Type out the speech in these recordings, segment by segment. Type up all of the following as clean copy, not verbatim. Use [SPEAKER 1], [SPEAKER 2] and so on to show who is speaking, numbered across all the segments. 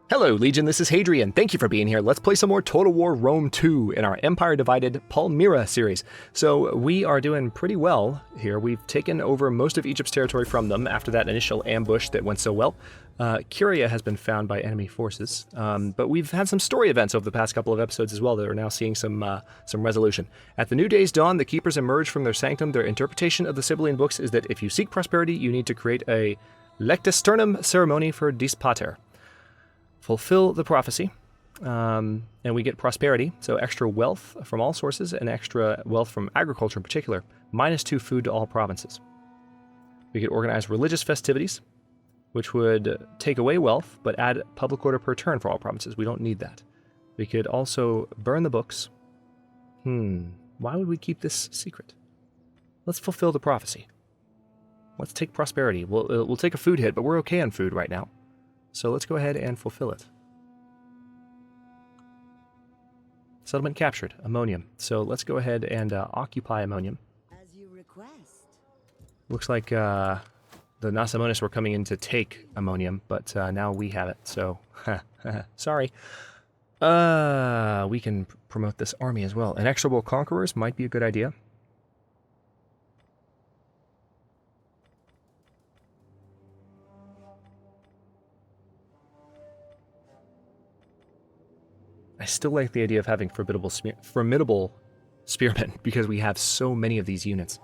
[SPEAKER 1] Hello, Legion, this is Hadrian. Thank you for being here. Let's play some more Total War Rome 2 in our Empire Divided Palmyra series. So we are doing pretty well here. We've taken over most of Egypt's territory from them after that initial ambush that went so well. Curia has been found by enemy forces, but we've had some story events over the past couple of episodes as well that are now seeing some resolution. At the new day's dawn, the Keepers emerge from their sanctum. Their interpretation of the Sibylline books is that if you seek prosperity, you need to create a lectisternum ceremony for Dispater. Fulfill the prophecy, and we get prosperity, so extra wealth from all sources and extra wealth from agriculture in particular, -2 food to all provinces. We could organize religious festivities, which would take away wealth, but add public order per turn for all provinces. We don't need that. We could also burn the books. Why would we keep this secret? Let's fulfill the prophecy. Let's take prosperity. We'll take a food hit, but we're okay on food right now. So let's go ahead and fulfill it. Settlement captured, ammonium. So let's go ahead and occupy ammonium.
[SPEAKER 2] As you request.
[SPEAKER 1] Looks like the Nasamonis were coming in to take ammonium, but now we have it, so sorry. We can promote this army as well. Inexorable conquerors might be a good idea. I still like the idea of having formidable spearmen because we have so many of these units.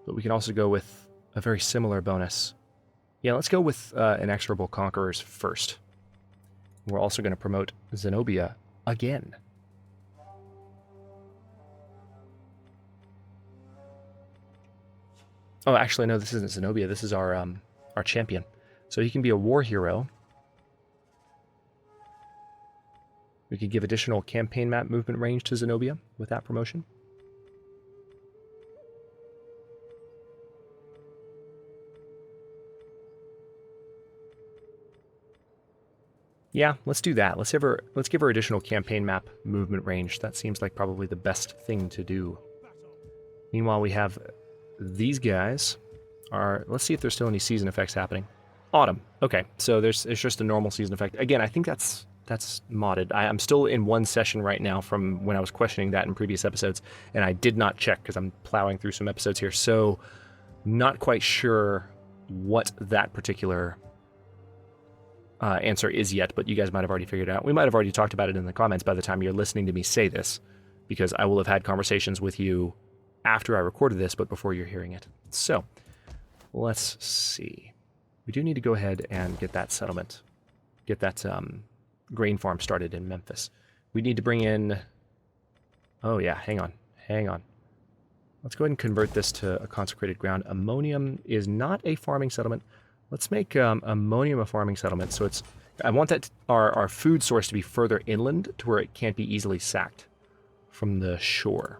[SPEAKER 1] But we can also go with a very similar bonus. Yeah, let's go with Inexorable Conquerors first. We're also going to promote Zenobia again. Oh, actually, no, this isn't Zenobia. This is our champion. So he can be a war hero. We could give additional campaign map movement range to Zenobia with that promotion. Yeah, let's do that. Let's give her additional campaign map movement range. That seems like probably the best thing to do. Meanwhile, we have these guys. Let's see if there's still any season effects happening. Autumn. Okay, so it's just a normal season effect. Again, I think that's modded. I'm still in one session right now from when I was questioning that in previous episodes, and I did not check because I'm plowing through some episodes here, so not quite sure what that particular answer is yet, but you guys might have already figured it out. We might have already talked about it in the comments by the time you're listening to me say this, because I will have had conversations with you after I recorded this, but before you're hearing it. So, let's see. We do need to go ahead and get that settlement, get that grain farm started in Memphis. We need to bring in... Oh yeah, hang on. Let's go ahead and convert this to a consecrated ground. Ammonium is not a farming settlement. Let's make ammonium a farming settlement. So I want that our food source to be further inland to where it can't be easily sacked from the shore.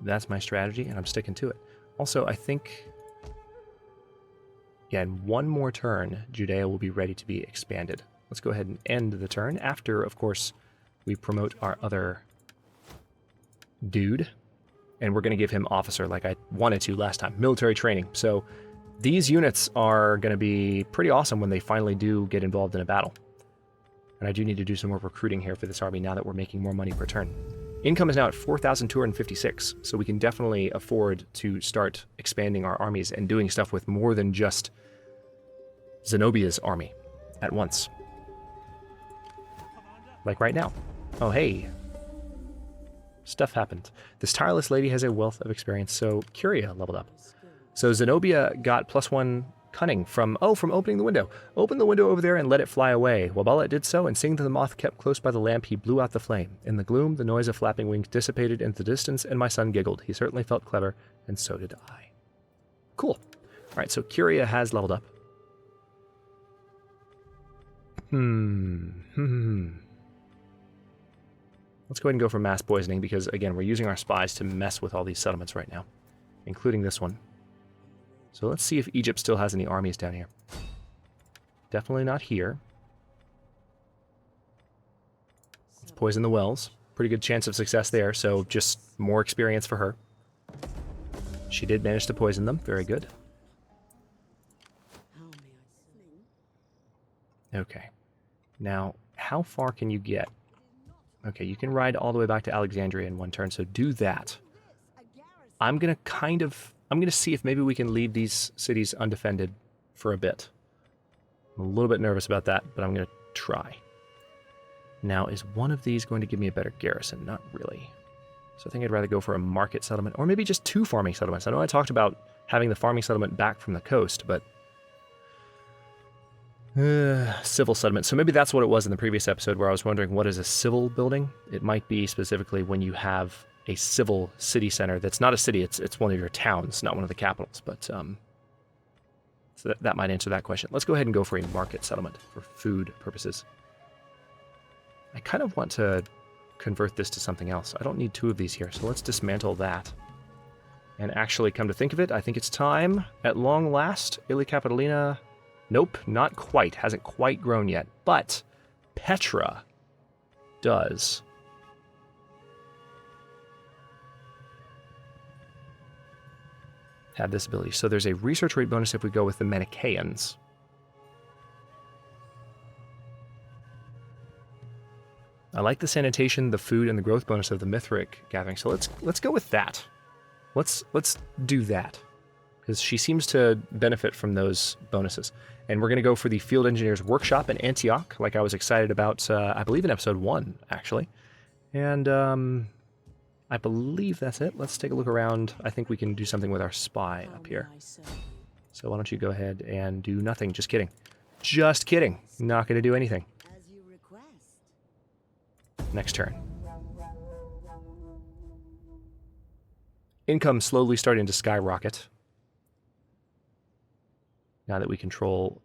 [SPEAKER 1] That's my strategy, and I'm sticking to it. Also, I think, yeah, in one more turn, Judea will be ready to be expanded. Let's go ahead and end the turn after, of course, we promote our other dude. And we're going to give him officer like I wanted to last time, military training. So these units are going to be pretty awesome when they finally do get involved in a battle. And I do need to do some more recruiting here for this army now that we're making more money per turn. Income is now at 4,256, so we can definitely afford to start expanding our armies and doing stuff with more than just Zenobia's army at once. Like right now. Oh, hey. Stuff happened. This tireless lady has a wealth of experience, so Curia leveled up. So Zenobia got +1 cunning from opening the window. Open the window over there and let it fly away. While Bala did so, and seeing that the moth kept close by the lamp, he blew out the flame. In the gloom, the noise of flapping wings dissipated into the distance, and my son giggled. He certainly felt clever, and so did I. Cool. All right, so Curia has leveled up. Let's go ahead and go for mass poisoning because, again, we're using our spies to mess with all these settlements right now, including this one. So let's see if Egypt still has any armies down here. Definitely not here. Let's poison the wells. Pretty good chance of success there, so just more experience for her. She did manage to poison them. Very good.
[SPEAKER 2] How may I
[SPEAKER 1] Okay. Now, how far can you get? Okay, you can ride all the way back to Alexandria in one turn, so do that. I'm going to see if maybe we can leave these cities undefended for a bit. I'm a little bit nervous about that, but I'm going to try. Now, is one of these going to give me a better garrison? Not really. So I think I'd rather go for a market settlement, or maybe just 2 farming settlements. I know I talked about having the farming settlement back from the coast, but... civil settlement. So maybe that's what it was in the previous episode, where I was wondering what is a civil building? It might be specifically when you have a civil city center that's not a city, it's one of your towns, not one of the capitals, but so that might answer that question. Let's go ahead and go for a market settlement for food purposes. I kind of want to convert this to something else. I don't need 2 of these here, so let's dismantle that. And actually, come to think of it, I think it's time, at long last, Ilia Capitolina... Nope, not quite. Hasn't quite grown yet. But Petra does. Have this ability. So there's a research rate bonus if we go with the Manichaeans. I like the sanitation, the food, and the growth bonus of the Mithric gathering. So let's go with that. Let's do that, because she seems to benefit from those bonuses. And we're going to go for the Field Engineers Workshop in Antioch, like I was excited about, I believe in episode 1, actually. And I believe that's it. Let's take a look around. I think we can do something with our spy up here. So why don't you go ahead and do nothing. Just kidding. Just kidding. Not going to do anything.
[SPEAKER 2] As you request.
[SPEAKER 1] Next turn. Income slowly starting to skyrocket. Now that we control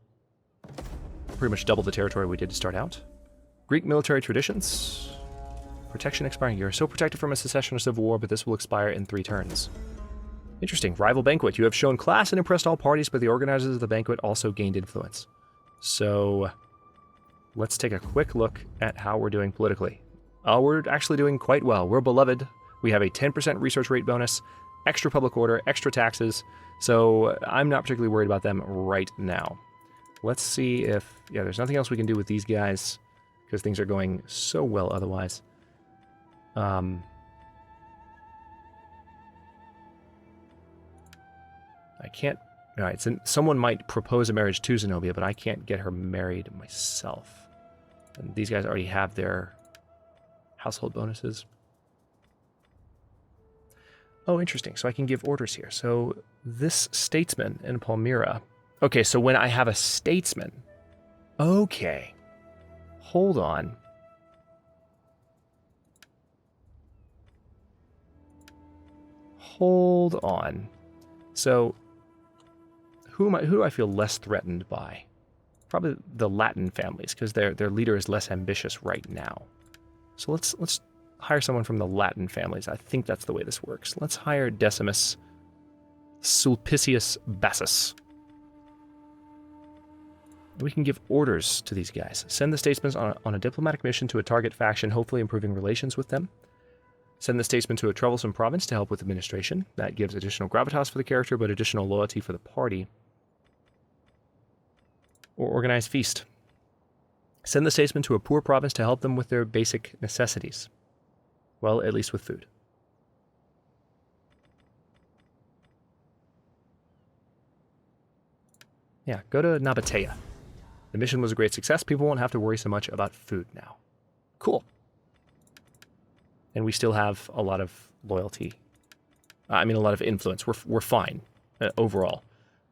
[SPEAKER 1] pretty much double the territory we did to start out. Greek military traditions. Protection expiring. You're so protected from a secession or civil war, but this will expire in 3 turns. Interesting. Rival banquet. You have shown class and impressed all parties, but the organizers of the banquet also gained influence. So let's take a quick look at how we're doing politically. We're actually doing quite well. We're beloved. We have a 10% research rate bonus, extra public order, extra taxes, so I'm not particularly worried about them right now. Let's see if... yeah, there's nothing else we can do with these guys, because things are going so well otherwise. I can't... Alright, so someone might propose a marriage to Zenobia, but I can't get her married myself. And these guys already have their household bonuses. Oh, interesting. So I can give orders here. So this statesman in Palmyra. Okay, so when I have a statesman. Okay. Hold on. Hold on. So who do I feel less threatened by? Probably the Latin families, because their leader is less ambitious right now. So let's hire someone from the Latin families. I think that's the way this works. Let's hire Decimus Sulpicius Bassus. We can give orders to these guys. Send the statesmen on a diplomatic mission to a target faction, hopefully improving relations with them. Send the statesman to a troublesome province to help with administration. That gives additional gravitas for the character, but additional loyalty for the party. Or organize feast. Send the statesman to a poor province to help them with their basic necessities. Well, at least with food. Yeah, go to Nabatea. The mission was a great success. People won't have to worry so much about food now. Cool. And we still have a lot of loyalty. I mean, a lot of influence. We're fine overall.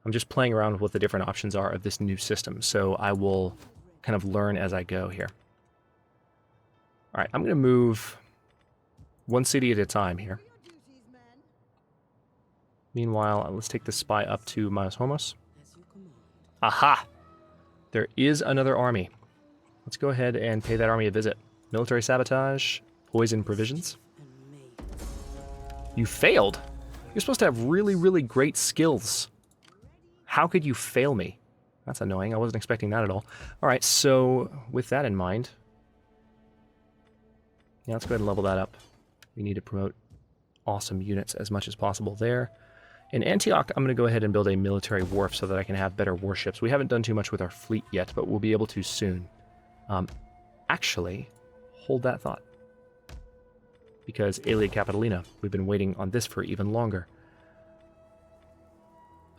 [SPEAKER 1] I'm just playing around with what the different options are of this new system, so I will kind of learn as I go here. All right, I'm going to move one city at a time here. Meanwhile, let's take the spy up to Miles Homos. Aha! There is another army. Let's go ahead and pay that army a visit. Military sabotage, poison provisions. You failed? You're supposed to have really, really great skills. How could you fail me? That's annoying. I wasn't expecting that at all. All right, so with that in mind, let's go ahead and level that up. We need to promote awesome units as much as possible there. In Antioch, I'm going to go ahead and build a military wharf so that I can have better warships. We haven't done too much with our fleet yet, but we'll be able to soon. Actually, hold that thought. Because Aelia Capitolina, we've been waiting on this for even longer.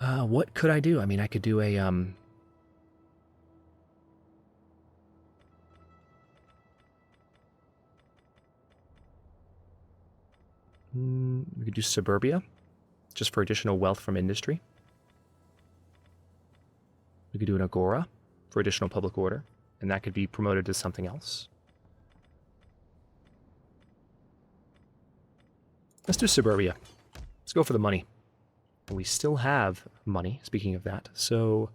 [SPEAKER 1] What could I do? I mean, I could do a... we could do Suburbia, just for additional wealth from industry. We could do an Agora for additional public order, and that could be promoted to something else. Let's do Suburbia. Let's go for the money. We still have money, speaking of that. So,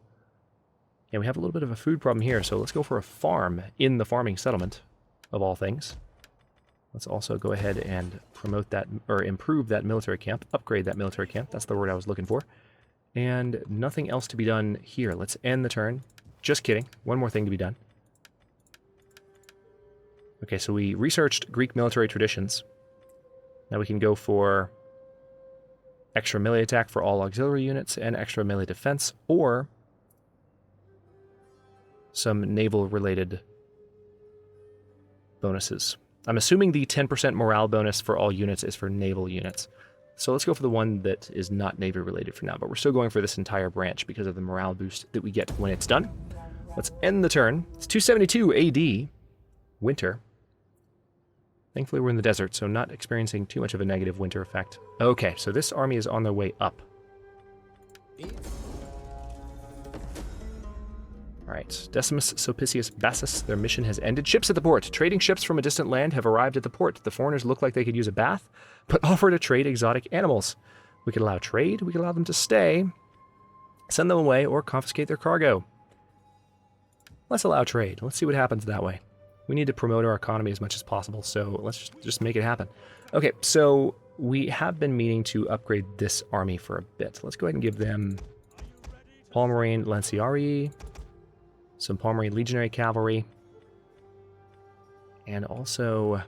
[SPEAKER 1] yeah, we have a little bit of a food problem here, so let's go for a farm in the farming settlement, of all things. Let's also go ahead and promote that, or improve that military camp, upgrade that military camp. That's the word I was looking for. And nothing else to be done here. Let's end the turn. Just kidding. One more thing to be done. Okay, so we researched Greek military traditions. Now we can go for extra melee attack for all auxiliary units and extra melee defense, or some naval-related bonuses. I'm assuming the 10% morale bonus for all units is for naval units. So let's go for the one that is not Navy related for now, but we're still going for this entire branch because of the morale boost that we get when it's done. Let's end the turn. It's 272 AD, winter. Thankfully we're in the desert, so not experiencing too much of a negative winter effect. Okay, so this army is on their way up. Alright, Decimus Sulpicius Bassus, their mission has ended. Ships at the port. Trading ships from a distant land have arrived at the port. The foreigners look like they could use a bath, but offer to trade exotic animals. We could allow trade, we could allow them to stay, send them away, or confiscate their cargo. Let's allow trade. Let's see what happens that way. We need to promote our economy as much as possible, so let's just make it happen. Okay, so we have been meaning to upgrade this army for a bit. Let's go ahead and give them Palmyrene Lanciarii, some Palmyrene Legionary Cavalry, and also...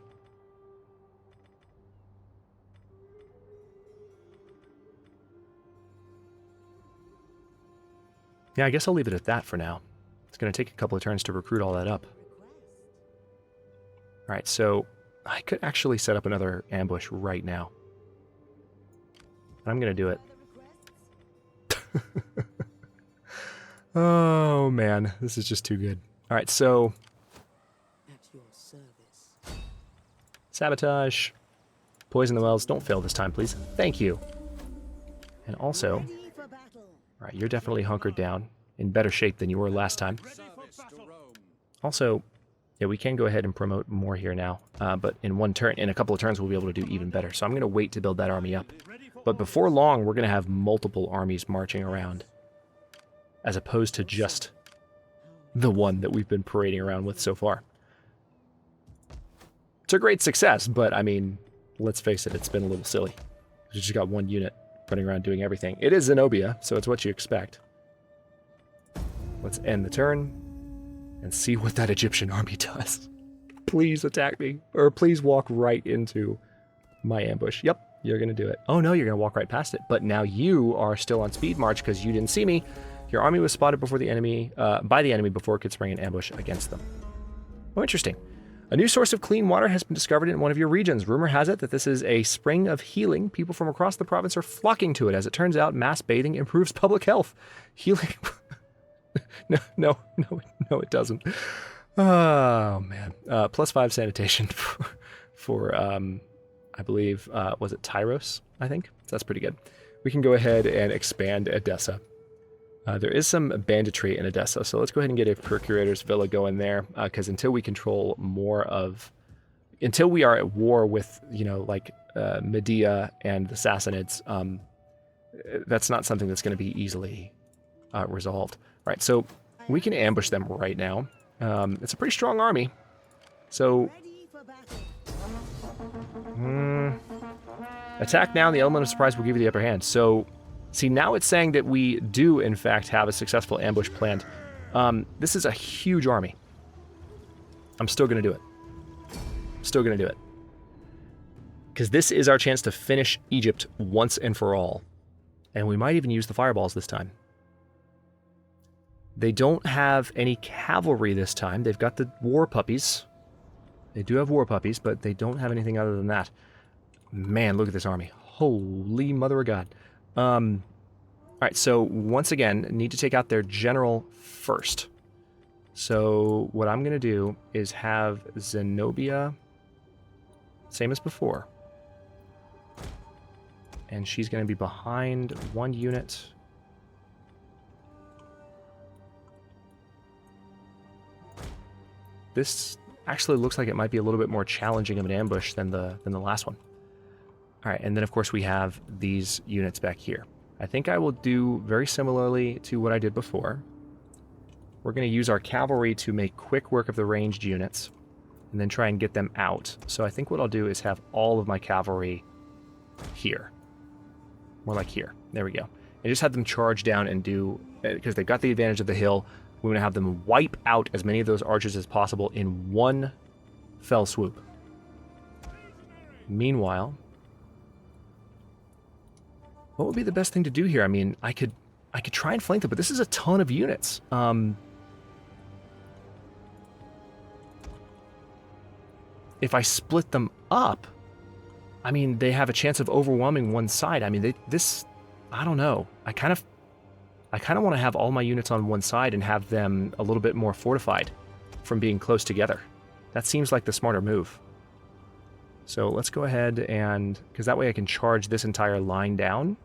[SPEAKER 1] yeah, I guess I'll leave it at that for now. It's going to take a couple of turns to recruit all that up. Alright, so I could actually set up another ambush right now. I'm going to do it. Oh, man. This is just too good. Alright, so...
[SPEAKER 2] At your service.
[SPEAKER 1] Sabotage. Poison the wells. Don't fail this time, please. Thank you. And also...
[SPEAKER 2] Ready for battle.
[SPEAKER 1] alright, you're definitely hunkered down. In better shape than you were last time. Also... yeah, we can go ahead and promote more here now, but in a couple of turns, we'll be able to do even better. So I'm going to wait to build that army up. But before long, we're going to have multiple armies marching around, as opposed to just the one that we've been parading around with so far. It's a great success, but I mean, let's face it, it's been a little silly. We just got one unit running around doing everything. It is Zenobia, so it's what you expect. Let's end the turn. And see what that Egyptian army does. Please attack me. Or please walk right into my ambush. Yep, you're going to do it. Oh no, you're going to walk right past it. But now you are still on speed march because you didn't see me. Your army was spotted before the enemy, by the enemy before it could spring an ambush against them. Oh, interesting. A new source of clean water has been discovered in one of your regions. Rumor has it that this is a spring of healing. People from across the province are flocking to it. As it turns out, mass bathing improves public health. Healing... No, it doesn't. Oh, man. +5 sanitation for I believe, was it Tyros, I think? That's pretty good. We can go ahead and expand Edessa. There is some banditry in Edessa, so let's go ahead and get a Procurator's Villa going there, because until we control more of... until we are at war with, you know, like, Medea and the Sassanids, that's not something that's going to be easily resolved. Right, so we can ambush them right now. It's a pretty strong army. So, attack now, and the element of surprise will give you the upper hand. So, see, now it's saying that we do, in fact, have a successful ambush planned. This is a huge army. I'm still going to do it. Still going to do it. Because this is our chance to finish Egypt once and for all. And we might even use the fireballs this time. They don't have any cavalry this time. They've got the war puppies. They do have war puppies, but they don't have anything other than that. Man, look at this army. Holy mother of God. Alright, so once again, need to take out their general first. So what I'm going to do is have Zenobia, same as before. And she's going to be behind one unit. This actually looks like it might be a little bit more challenging of an ambush than the last one. All right, and then of course we have these units back here. I think I will do very similarly to what I did before. We're going to use our cavalry to make quick work of the ranged units, and then try and get them out. So I think what I'll do is have all of my cavalry here. More like here. There we go. And just have them charge down and do, because they've got the advantage of the hill, we're going to have them wipe out as many of those archers as possible in one fell swoop. Meanwhile, what would be the best thing to do here? I mean, I could try and flank them, but this is a ton of units. If I split them up, I mean, they have a chance of overwhelming one side. I mean, I don't know. I kind of want to have all my units on one side and have them a little bit more fortified from being close together. That seems like the smarter move. So let's go ahead and, because that way I can charge this entire line down.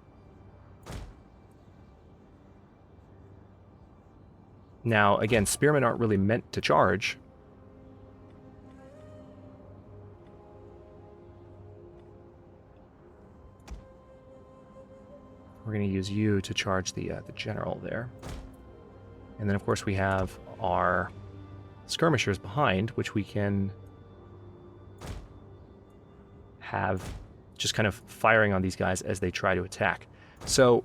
[SPEAKER 1] Now, again, spearmen aren't really meant to charge. We're going to use you to charge the general there. And then, of course, we have our skirmishers behind, which we can have just kind of firing on these guys as they try to attack. So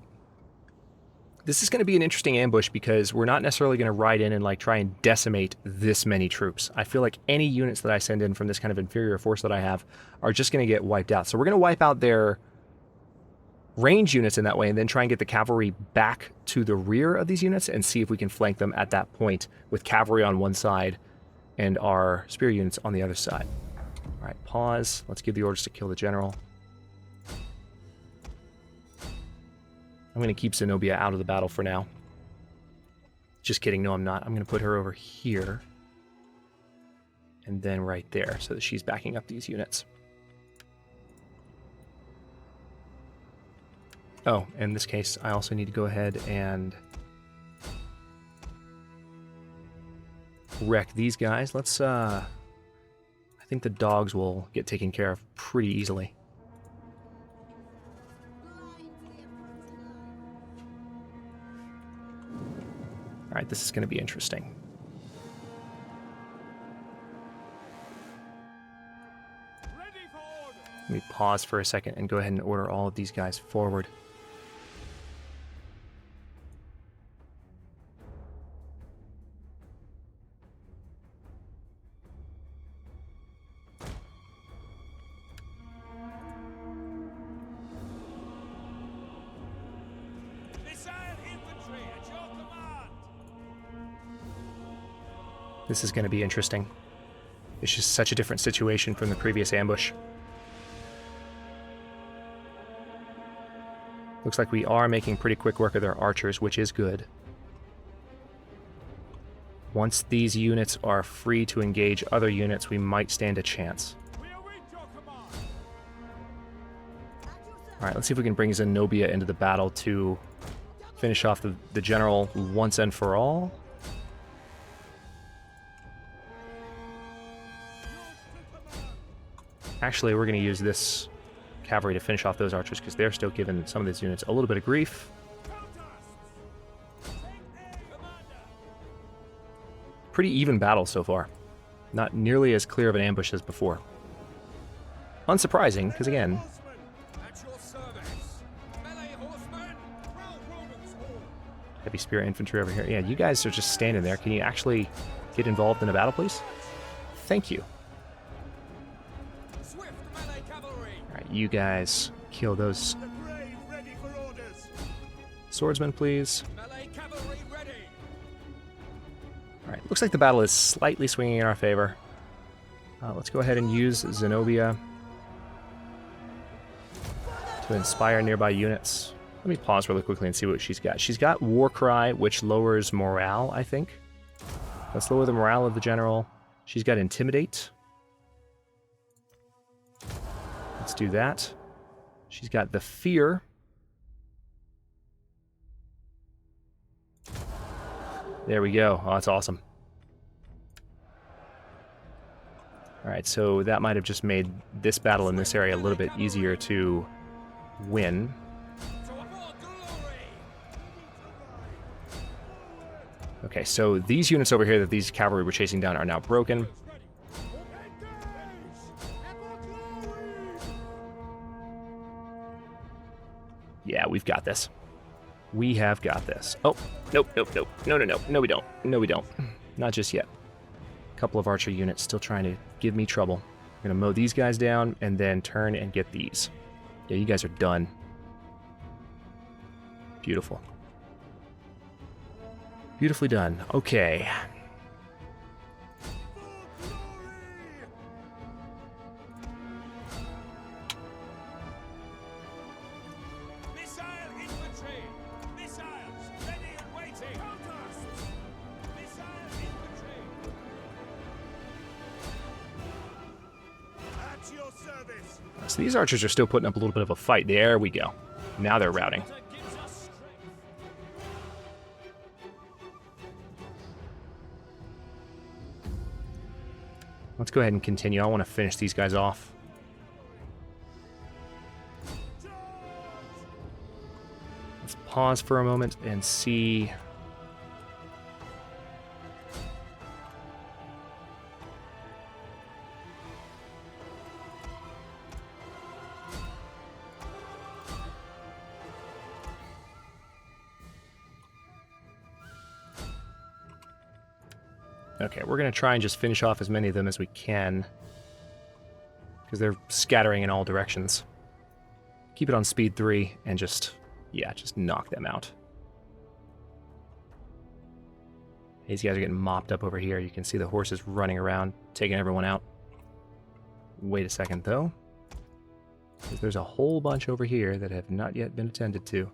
[SPEAKER 1] this is going to be an interesting ambush because we're not necessarily going to ride in and like try and decimate this many troops. I feel like any units that I send in from this kind of inferior force that I have are just going to get wiped out. So we're going to wipe out their range units in that way and then try and get the cavalry back to the rear of these units and see if we can flank them at that point with cavalry on one side and our spear units on the other side. All right, pause. Let's give the orders to kill the general. I'm going to keep Zenobia out of the battle for now. Just kidding. No, I'm not. I'm going to put her over here. And then right there so that she's backing up these units. Oh, in this case, I also need to go ahead and wreck these guys. Let's, I think the dogs will get taken care of pretty easily. Alright, this is going to be interesting. Let me pause for a second and go ahead and order all of these guys forward. This is going to be interesting. It's just such a different situation from the previous ambush. Looks like we are making pretty quick work of their archers, which is good. Once these units are free to engage other units, we might stand a chance. Alright, let's see if we can bring Zenobia into the battle to finish off the general once and for all. Actually, we're going to use this cavalry to finish off those archers because they're still giving some of these units a little bit of grief. Pretty even battle so far. Not nearly as clear of an ambush as before. Unsurprising, because again... Heavy spear infantry over here. Yeah, you guys are just standing there. Can you actually get involved in a battle, please? Thank you. Alright, you guys kill those Swordsman, please.
[SPEAKER 3] Melee cavalry ready.
[SPEAKER 1] Alright, looks like the battle is slightly swinging in our favor. Let's go ahead and use Zenobia to inspire nearby units. Let me pause really quickly and see what she's got. She's got War Cry, which lowers morale, I think. Let's lower the morale of the general. She's got Intimidate. Let's do that. She's got the Fear. There we go. Oh, that's awesome. Alright, so that might have just made this battle in this area a little bit easier to win. Okay, so these units over here that these cavalry were chasing down are now broken. Yeah, we've got this. We have got this. Oh, nope, nope, nope. No, no, no. No, we don't. No, we don't. Not just yet. A couple of archer units still trying to give me trouble. I'm going to mow these guys down and then turn and get these. Yeah, you guys are done. Beautiful. Beautifully done. Okay. So these archers are still putting up a little bit of a fight. There we go. Now they're routing. Let's go ahead and continue. I want to finish these guys off. Let's pause for a moment and see. Okay, we're going to try and just finish off as many of them as we can, because they're scattering in all directions. Keep it on speed 3 and just, yeah, just knock them out. These guys are getting mopped up over here. You can see the horses running around, taking everyone out. Wait a second, though, because there's a whole bunch over here that have not yet been attended to.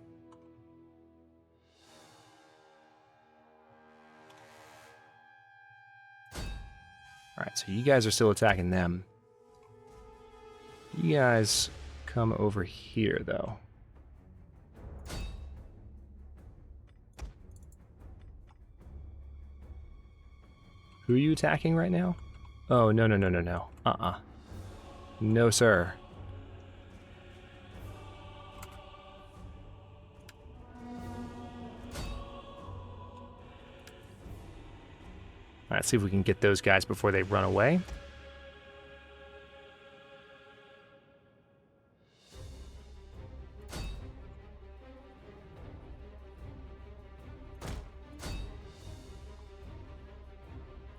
[SPEAKER 1] Alright, so you guys are still attacking them. You guys come over here, though. Who are you attacking right now? Oh, no, no, no, no, no. Uh-uh. No, sir. Let's see if we can get those guys before they run away.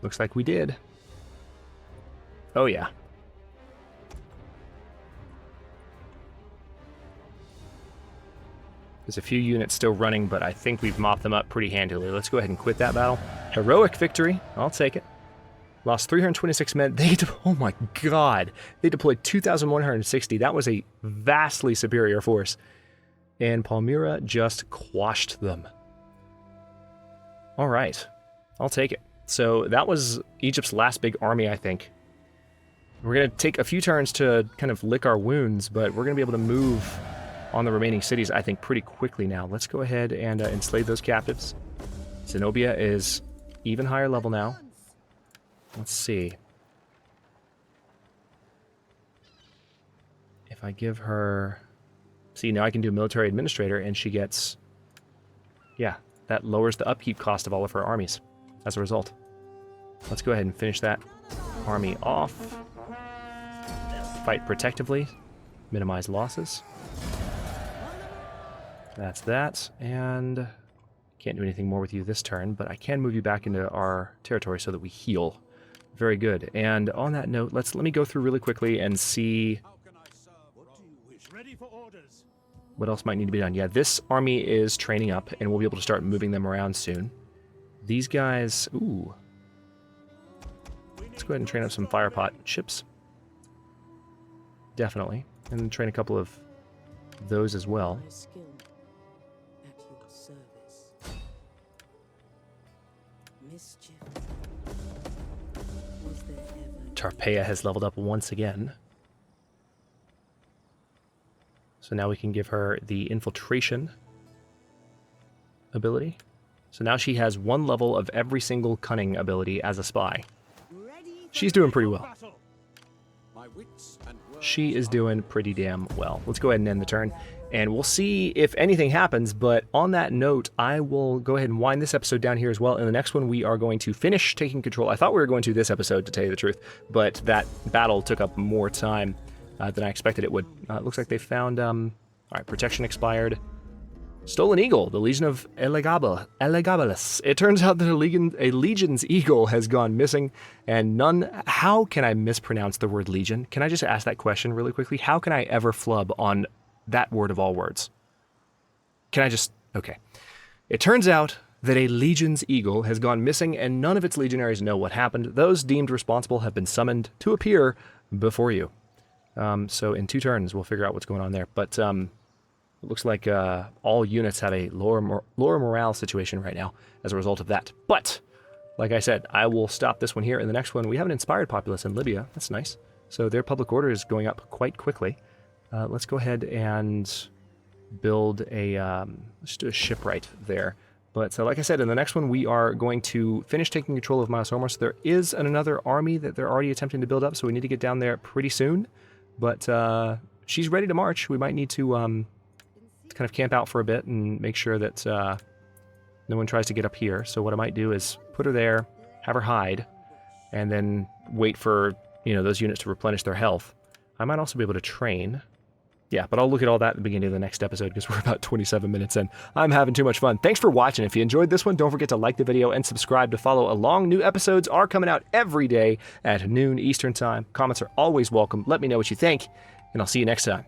[SPEAKER 1] Looks like we did. Oh, yeah. There's a few units still running, but I think we've mopped them up pretty handily. Let's go ahead and quit that battle. Heroic victory. I'll take it. Lost 326 men. Oh my god. They deployed 2,160. That was a vastly superior force. And Palmyra just quashed them. All right. I'll take it. So that was Egypt's last big army, I think. We're going to take a few turns to kind of lick our wounds, but we're going to be able to move on the remaining cities, I think, pretty quickly now. Let's go ahead and enslave those captives. Zenobia is even higher level now. Let's see. If I give her... See, now I can do military administrator, and she gets... Yeah, that lowers the upkeep cost of all of her armies as a result. Let's go ahead and finish that army off. Fight protectively. Minimize losses. That's that, and can't do anything more with you this turn, but I can move you back into our territory so that we heal. Very good. And on that note, let me go through really quickly and see.
[SPEAKER 3] How can I serve? What do you wish? Ready for orders.
[SPEAKER 1] What else might need to be done? Yeah, this army is training up, and we'll be able to start moving them around soon. These guys... Ooh. Let's go ahead and train up some firepot ships. Definitely. And then train a couple of those as well.
[SPEAKER 2] My skill at your service. Mischief. Was there ever...
[SPEAKER 1] Tarpeia has leveled up once again. So now we can give her the infiltration ability. So now she has 1 level of every single cunning ability as a spy. She's doing pretty well. She is doing pretty damn well. Let's go ahead and end the turn, and we'll see if anything happens, but on that note, I will go ahead and wind this episode down here as well. In the next one, we are going to finish taking control. I thought we were going to this episode, to tell you the truth, but that battle took up more time than I expected it would. It looks like they found... all right, protection expired. Stolen Eagle, the Legion of Elegabilis. It turns out that a Legion's Eagle has gone missing, and none... How can I mispronounce the word Legion? Can I just ask that question really quickly? How can I ever flub on that word of all words? Can I just... Okay. It turns out that a Legion's Eagle has gone missing, and none of its legionaries know what happened. Those deemed responsible have been summoned to appear before you. So in 2 turns, we'll figure out what's going on there. But... It looks like all units have a lower morale situation right now as a result of that. But, like I said, I will stop this one here. In the next one, we have an inspired populace in Libya. That's nice. So their public order is going up quite quickly. Let's go ahead and build a, let's do a shipwright there. But so, like I said, in the next one, we are going to finish taking control of Miles Hormuz. There is another army that they're already attempting to build up, so we need to get down there pretty soon. But she's ready to march. We might need to... kind of camp out for a bit and make sure that no one tries to get up here. So what I might do is put her there, have her hide, and then wait for, those units to replenish their health. I might also be able to train. Yeah, but I'll look at all that at the beginning of the next episode because we're about 27 minutes in. I'm having too much fun. Thanks for watching. If you enjoyed this one, don't forget to like the video and subscribe to follow along. New episodes are coming out every day at noon Eastern Time. Comments are always welcome. Let me know what you think, and I'll see you next time.